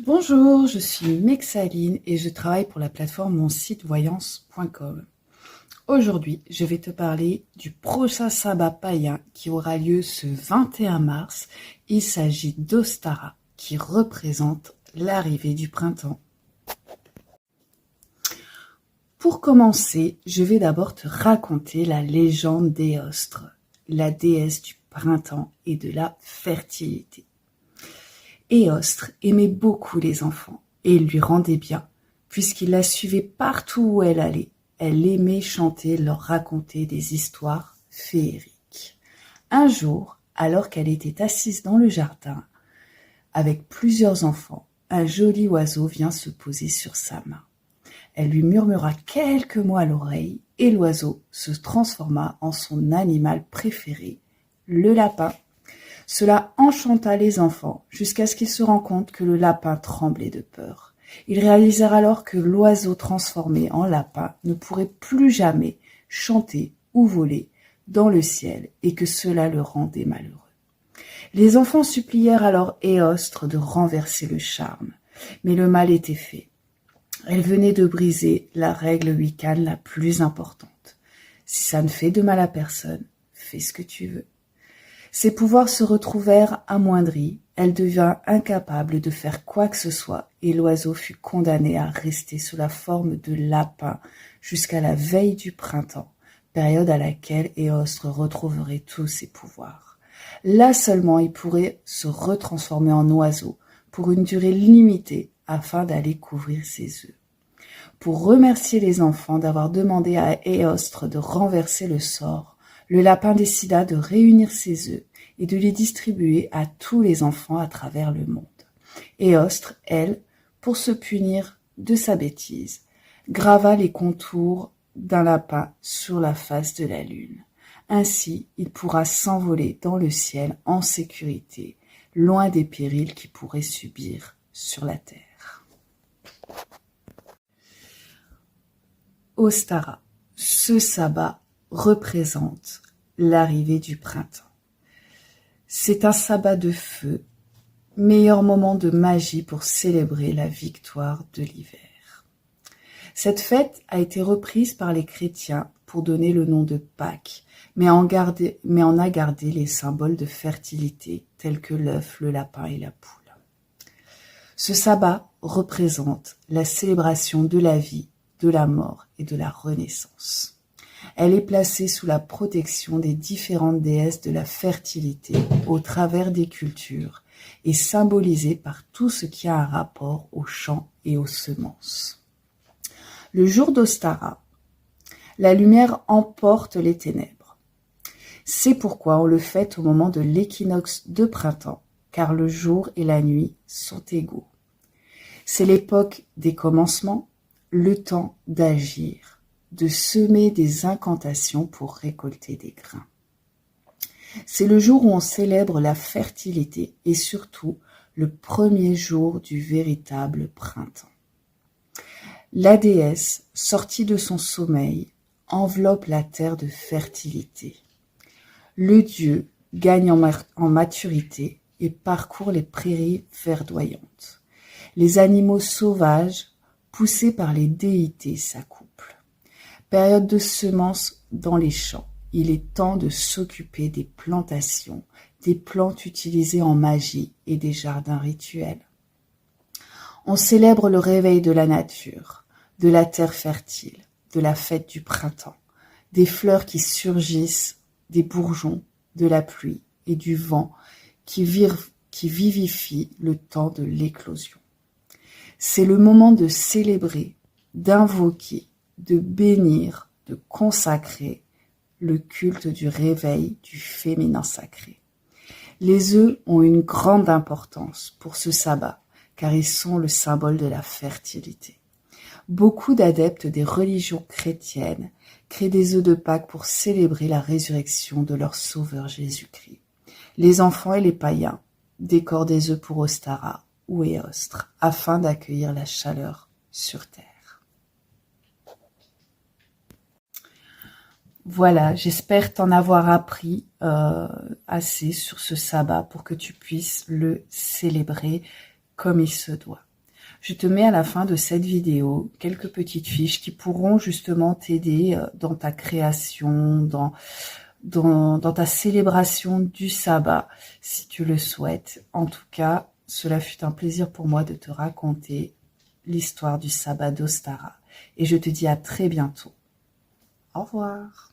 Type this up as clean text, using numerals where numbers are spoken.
Bonjour, je suis Mexaline et je travaille pour la plateforme monsitevoyance.com. Aujourd'hui, je vais te parler du prochain sabbat païen qui aura lieu ce 21 mars. Il s'agit d'Ostara, qui représente l'arrivée du printemps. Pour commencer, je vais d'abord te raconter la légende d'Éostre, la déesse du printemps et de la fertilité. Éostre aimait beaucoup les enfants et il lui rendait bien, puisqu'il la suivait partout où elle allait. Elle aimait chanter, leur raconter des histoires féeriques. Un jour, alors qu'elle était assise dans le jardin, avec plusieurs enfants, un joli oiseau vient se poser sur sa main. Elle lui murmura quelques mots à l'oreille et l'oiseau se transforma en son animal préféré, le lapin. Cela enchanta les enfants jusqu'à ce qu'ils se rendent compte que le lapin tremblait de peur. Ils réalisèrent alors que l'oiseau transformé en lapin ne pourrait plus jamais chanter ou voler dans le ciel et que cela le rendait malheureux. Les enfants supplièrent alors Éostre de renverser le charme, mais le mal était fait. Elle venait de briser la règle wiccaine la plus importante. Si ça ne fait de mal à personne, fais ce que tu veux. Ses pouvoirs se retrouvèrent amoindris, elle devint incapable de faire quoi que ce soit et l'oiseau fut condamné à rester sous la forme de lapin jusqu'à la veille du printemps, période à laquelle Éostre retrouverait tous ses pouvoirs. Là seulement il pourrait se retransformer en oiseau pour une durée limitée afin d'aller couvrir ses œufs. Pour remercier les enfants d'avoir demandé à Éostre de renverser le sort, le lapin décida de réunir ses œufs et de les distribuer à tous les enfants à travers le monde. Éostre, elle, pour se punir de sa bêtise, grava les contours d'un lapin sur la face de la lune. Ainsi, il pourra s'envoler dans le ciel en sécurité, loin des périls qu'il pourrait subir sur la terre. Ostara, ce sabbat représente l'arrivée du printemps. C'est un sabbat de feu, meilleur moment de magie pour célébrer la victoire de l'hiver. Cette fête a été reprise par les chrétiens pour donner le nom de Pâques, mais en a gardé les symboles de fertilité tels que l'œuf, le lapin et la poule. Ce sabbat représente la célébration de la vie, de la mort et de la renaissance. Elle est placée sous la protection des différentes déesses de la fertilité au travers des cultures et symbolisée par tout ce qui a un rapport aux champs et aux semences. Le jour d'Ostara, la lumière emporte les ténèbres. C'est pourquoi on le fête au moment de l'équinoxe de printemps, car le jour et la nuit sont égaux. C'est l'époque des commencements, le temps d'agir, de semer des incantations pour récolter des grains. C'est le jour où on célèbre la fertilité et surtout le premier jour du véritable printemps. La déesse, sortie de son sommeil, enveloppe la terre de fertilité. Le dieu gagne en maturité et parcourt les prairies verdoyantes. Les animaux sauvages, poussés par les déités, s'accouplent. Période de semences dans les champs. Il est temps de s'occuper des plantations, des plantes utilisées en magie et des jardins rituels. On célèbre le réveil de la nature, de la terre fertile, de la fête du printemps, des fleurs qui surgissent, des bourgeons, de la pluie et du vent qui vivifient le temps de l'éclosion. C'est le moment de célébrer, d'invoquer, de bénir, de consacrer le culte du réveil du féminin sacré. Les œufs ont une grande importance pour ce sabbat, car ils sont le symbole de la fertilité. Beaucoup d'adeptes des religions chrétiennes créent des œufs de Pâques pour célébrer la résurrection de leur sauveur Jésus-Christ. Les enfants et les païens décorent des œufs pour Ostara ou Éostre, afin d'accueillir la chaleur sur terre. Voilà, j'espère t'en avoir appris assez sur ce sabbat pour que tu puisses le célébrer comme il se doit. Je te mets à la fin de cette vidéo quelques petites fiches qui pourront justement t'aider dans ta création, dans ta célébration du sabbat, si tu le souhaites. En tout cas, cela fut un plaisir pour moi de te raconter l'histoire du sabbat d'Ostara. Et je te dis à très bientôt. Au revoir.